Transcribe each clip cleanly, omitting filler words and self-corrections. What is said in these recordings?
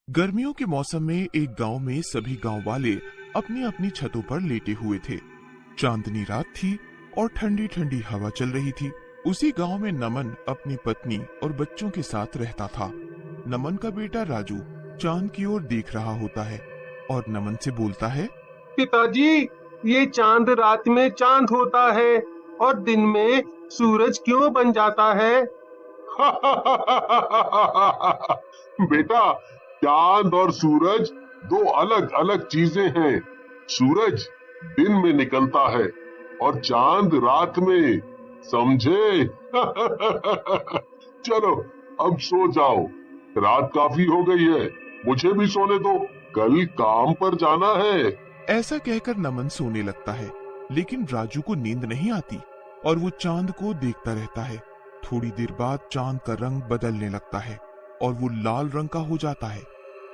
गर्मियों के मौसम में एक गांव में सभी गांव वाले अपनी अपनी छतों पर लेटे हुए थे। चांदनी रात थी और ठंडी ठंडी हवा चल रही थी। उसी गांव में नमन अपनी पत्नी और बच्चों के साथ रहता था। नमन का बेटा राजू चांद की ओर देख रहा होता है और नमन से बोलता है, पिताजी, ये चांद रात में चांद होता है और दिन में सूरज क्यों बन जाता है? बेटा, चांद और सूरज दो अलग अलग चीजें हैं। सूरज दिन में निकलता है और चांद रात में, समझे? चलो अब सो जाओ, रात काफी हो गई है, मुझे भी सोने दो, कल काम पर जाना है। ऐसा कहकर नमन सोने लगता है, लेकिन राजू को नींद नहीं आती और वो चांद को देखता रहता है। थोड़ी देर बाद चांद का रंग बदलने लगता है और वो लाल रंग का हो जाता है।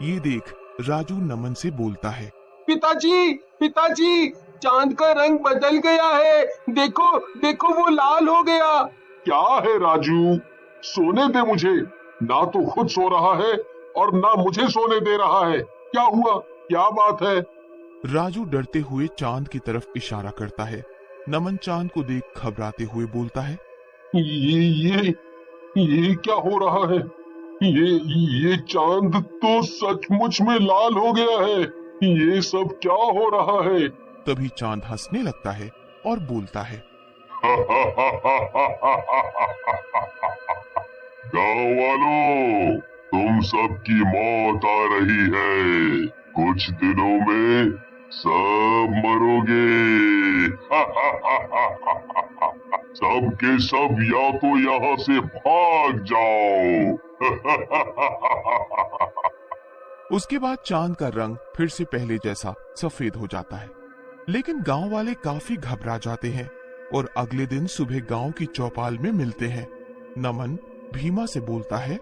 ये देख राजू नमन से बोलता है, पिताजी, पिताजी, चांद का रंग बदल गया है। देखो देखो, वो लाल हो गया। क्या है राजू, सोने दे मुझे। ना तो खुद सो रहा है और ना मुझे सोने दे रहा है। क्या हुआ, क्या बात है? राजू डरते हुए चांद की तरफ इशारा करता है। नमन चांद को देख घबराते हुए बोलता है, ये क्या हो रहा है? ये चांद तो सचमुच में लाल हो गया है। ये सब क्या हो रहा है? तभी चांद हंसने लगता है और बोलता है, गांव वालों, तुम सबकी मौत आ रही है। कुछ दिनों में सब मरोगे। सब के सब या तो यहाँ से भाग जाओ। उसके बाद चांद का रंग फिर से पहले जैसा सफेद हो जाता है। लेकिन गांव वाले काफी घबरा जाते हैं और अगले दिन सुबह गांव की चौपाल में मिलते हैं। नमन भीमा से बोलता है,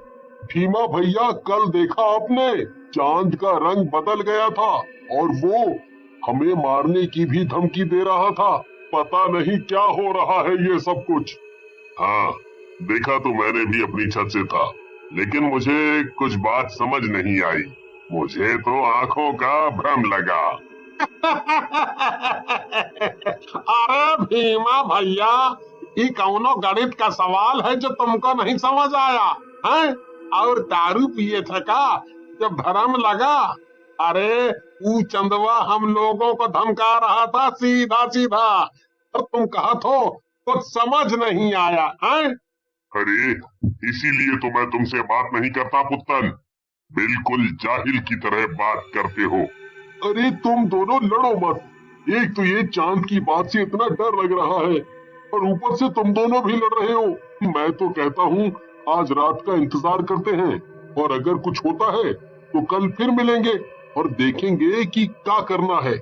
भीमा भैया, कल देखा आपने, चांद का रंग बदल गया था और वो हमें मारने की भी धमकी दे रहा था। पता नहीं क्या हो रहा है ये सब कुछ। हाँ, देखा तो मैंने भी अपनी छत से था, लेकिन मुझे कुछ बात समझ नहीं आई। मुझे तो आंखों का भ्रम लगा। अरे भीमा भैया, ये कौनो गणित का सवाल है जो तुमको नहीं समझ आया है? और दारू पिए थे का जब भ्रम लगा? अरे वो चंदवा हम लोगों को धमका रहा था सीधा सीधा, और तुम कहा तो कुछ समझ नहीं आया है? अरे इसीलिए तो मैं तुमसे बात नहीं करता पुत्तन, बिल्कुल जाहिल की तरह बात करते हो। अरे तुम दोनों लड़ो मत। एक तो ये चांद की बात से इतना डर लग रहा है और ऊपर से तुम दोनों भी लड़ रहे हो। मैं तो कहता हूँ आज रात का इंतजार करते हैं और अगर कुछ होता है तो कल फिर मिलेंगे और देखेंगे कि क्या करना है।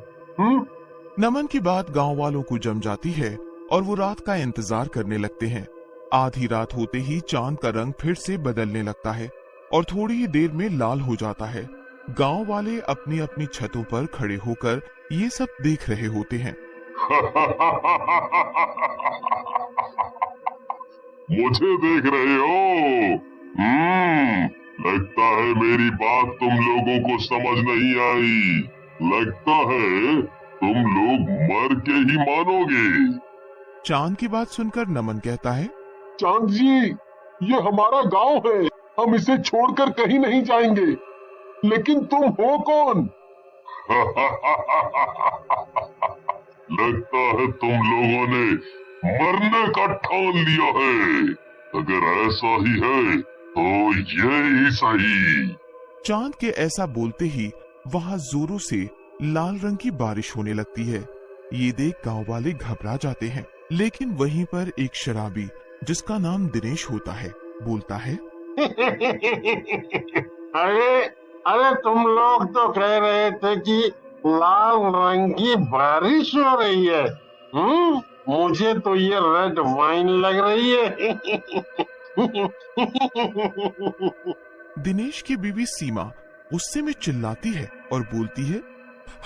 नमन की बात गांव वालों को जम जाती है और वो रात का इंतजार करने लगते हैं। आधी रात होते ही चांद का रंग फिर से बदलने लगता है और थोड़ी ही देर में लाल हो जाता है। गांव वाले अपनी अपनी छतों पर खड़े होकर ये सब देख रहे होते हैं। मुझे देख रहे हो? लगता है मेरी बात तुम लोगों को समझ नहीं आई। लगता है तुम लोग मर के ही मानोगे। चांद की बात सुनकर नमन कहता है, चांद जी, ये हमारा गांव है, हम इसे छोड़कर कहीं नहीं जाएंगे। लेकिन तुम हो कौन? लगता है तुम लोगों ने मरने का ठान लिया है। अगर ऐसा ही है तो ये ही सही। चांद के ऐसा बोलते ही वहां जोरों से लाल रंग की बारिश होने लगती है। ये देख गांव वाले घबरा जाते हैं, लेकिन वहीं पर एक शराबी जिसका नाम दिनेश होता है बोलता है, अरे अरे, तुम लोग तो कह रहे थे कि लाल रंग की बारिश हो रही है। मुझे तो ये रेड वाइन लग रही है। दिनेश की बीवी सीमा गुस्से में चिल्लाती है और बोलती है,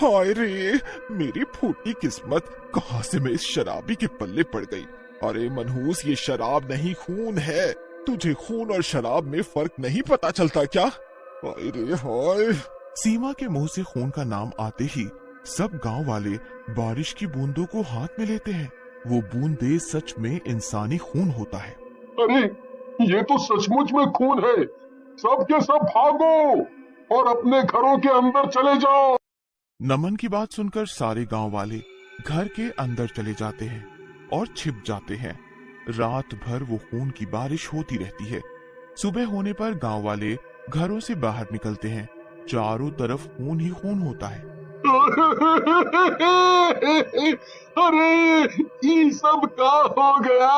हाय रे, मेरी फूटी किस्मत, कहां से मैं इस शराबी के पल्ले पड़ गई। अरे मनहूस, ये शराब नहीं खून है। तुझे खून और शराब में फर्क नहीं पता चलता क्या? हाय रे हाय। सीमा के मुंह से खून का नाम आते ही सब गांव वाले बारिश की बूंदों को हाथ में लेते हैं। वो बूंदे सच में इंसानी खून होता है। अरे ये तो सचमुच में खून है। सब के सब भागो और अपने घरों के अंदर चले जाओ। नमन की बात सुनकर सारे गांव वाले घर के अंदर चले जाते हैं और छिप जाते हैं। रात भर वो खून की बारिश होती रहती है। सुबह होने पर गांव वाले घरों से बाहर निकलते हैं। चारों तरफ खून ही खून होता है। अरे ये सब का हो गया।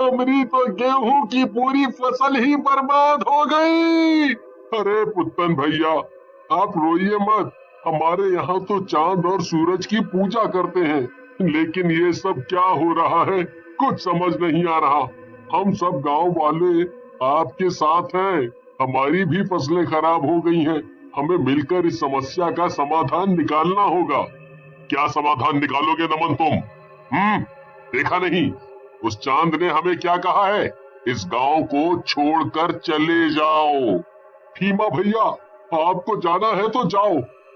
हमारी तो गेहूं की पूरी फसल ही बर्बाद हो गई। अरे पुत्तन भैया आप रोइए मत। हमारे यहाँ तो चांद और सूरज की पूजा करते हैं, लेकिन ये सब क्या हो रहा है कुछ समझ नहीं आ रहा। हम सब गांव वाले आपके साथ हैं। हमारी भी फसलें खराब हो गई हैं। हमें मिलकर इस समस्या का समाधान निकालना होगा। क्या समाधान निकालोगे नमन तुम? देखा नहीं उस चांद ने हमें क्या कहा है? इस गांव को छोड़कर चले जाओ। भीमा भैया आपको जाना है तो जाओ,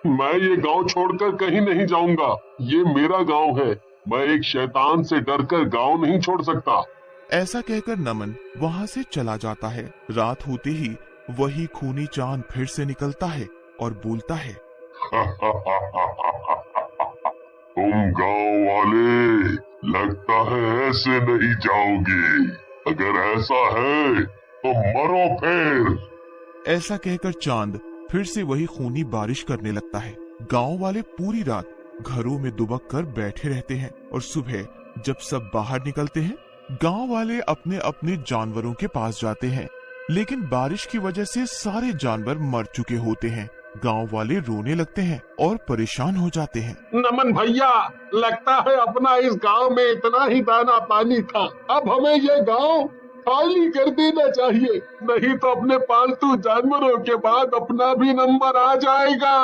मैं ये गांव छोड़कर कहीं नहीं जाऊंगा। ये मेरा गांव है। मैं एक शैतान से डरकर गांव नहीं छोड़ सकता। ऐसा कहकर नमन वहां से चला जाता है। रात होते ही वही खूनी चांद फिर से निकलता है और बोलता है, तुम गांव वाले लगता है ऐसे नहीं जाओगे। अगर ऐसा है तो मरो फिर। ऐसा कहकर चांद फिर से वही खूनी बारिश करने लगता है। गांव वाले पूरी रात घरों में दुबक कर बैठे रहते हैं और सुबह जब सब बाहर निकलते हैं, गांव वाले अपने अपने जानवरों के पास जाते हैं, लेकिन बारिश की वजह से सारे जानवर मर चुके होते हैं। गांव वाले रोने लगते हैं और परेशान हो जाते हैं। नमन भैया लगता है अपना इस गांव में इतना ही दाना पानी था। अब हमें ये गांव खाली कर देना चाहिए, नहीं तो अपने पालतू जानवरों के बाद अपना भी नंबर आ जाएगा।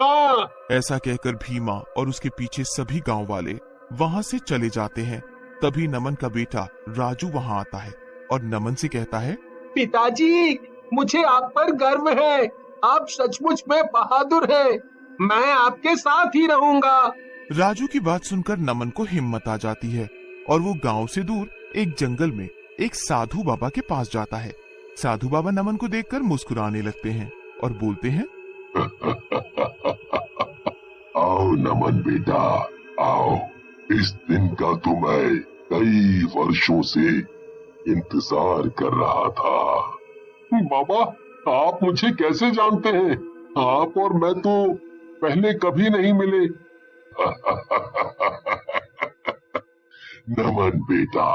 हाँ। ऐसा कहकर भीमा और उसके पीछे सभी गांव वाले वहां से चले जाते हैं। तभी नमन का बेटा राजू वहां आता है और नमन से कहता है, पिताजी मुझे आप पर गर्व है। आप सचमुच में बहादुर हैं। मैं आपके साथ ही रहूंगा। राजू की बात सुनकर नमन को हिम्मत आ जाती है और वो गांव से दूर एक जंगल में एक साधु बाबा के पास जाता है। साधु बाबा नमन को देखकर मुस्कुराने लगते हैं और बोलते हैं, आओ नमन बेटा आओ। इस दिन का तो मैं कई वर्षों से इंतजार कर रहा था। बाबा आप मुझे कैसे जानते हैं? आप और मैं तो पहले कभी नहीं मिले। नमन बेटा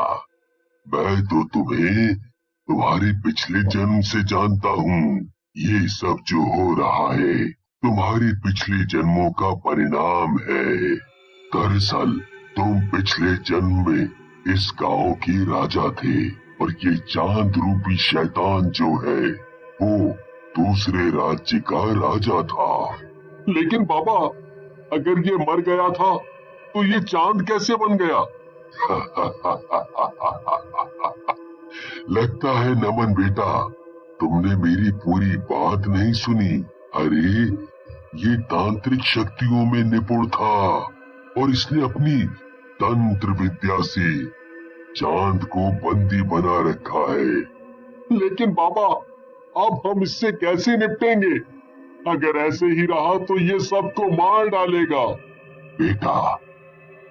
मैं तो तुम्हें तुम्हारे पिछले जन्म से जानता हूँ। ये सब जो हो रहा है तुम्हारे पिछले जन्मों का परिणाम है। दरअसल तुम पिछले जन्म में इस गांव के राजा थे और ये चांद रूपी शैतान जो है वो दूसरे राज्य का राजा था। लेकिन बाबा अगर ये मर गया था तो ये चांद कैसे बन गया? लगता है नमन बेटा तुमने मेरी पूरी बात नहीं सुनी। अरे ये तांत्रिक शक्तियों में निपुण था और इसने अपनी तंत्र विद्या से चांद को बंदी बना रखा है। लेकिन बाबा अब हम इससे कैसे निपटेंगे? अगर ऐसे ही रहा तो ये सबको मार डालेगा। बेटा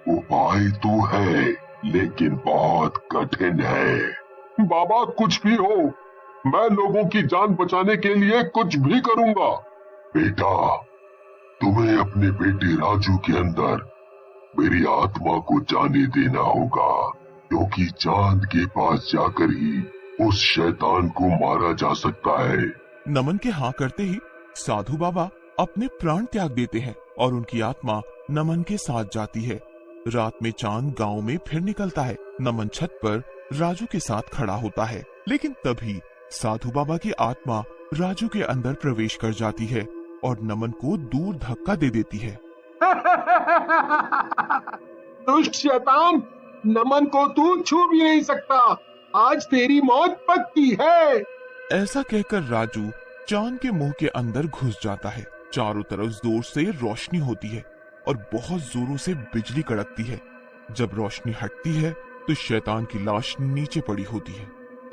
उपाय तो है लेकिन बहुत कठिन है। बाबा कुछ भी हो मैं लोगों की जान बचाने के लिए कुछ भी करूंगा। बेटा तुम्हें अपने बेटे राजू के अंदर मेरी आत्मा को जाने देना होगा, क्योंकि चांद के पास जाकर ही उस शैतान को मारा जा सकता है। नमन के हाँ करते ही साधु बाबा अपने प्राण त्याग देते हैं और उनकी आत्मा नमन के साथ जाती है। रात में चांद गांव में फिर निकलता है। नमन छत पर राजू के साथ खड़ा होता है, लेकिन तभी साधु बाबा की आत्मा राजू के अंदर प्रवेश कर जाती है और नमन को दूर धक्का दे देती है। दुष्ट शैतान, नमन को तू छू भी नहीं सकता। आज तेरी मौत पक्की है। ऐसा कहकर राजू चांद के मुंह के अंदर घुस जाता है। चारों तरफ जोर से रोशनी होती है और बहुत जोरों से बिजली कड़कती है। जब रोशनी हटती है तो शैतान की लाश नीचे पड़ी होती है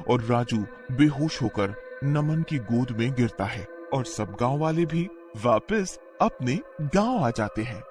और राजू बेहोश होकर नमन की गोद में गिरता है और सब गांव वाले भी वापस अपने गांव आ जाते हैं।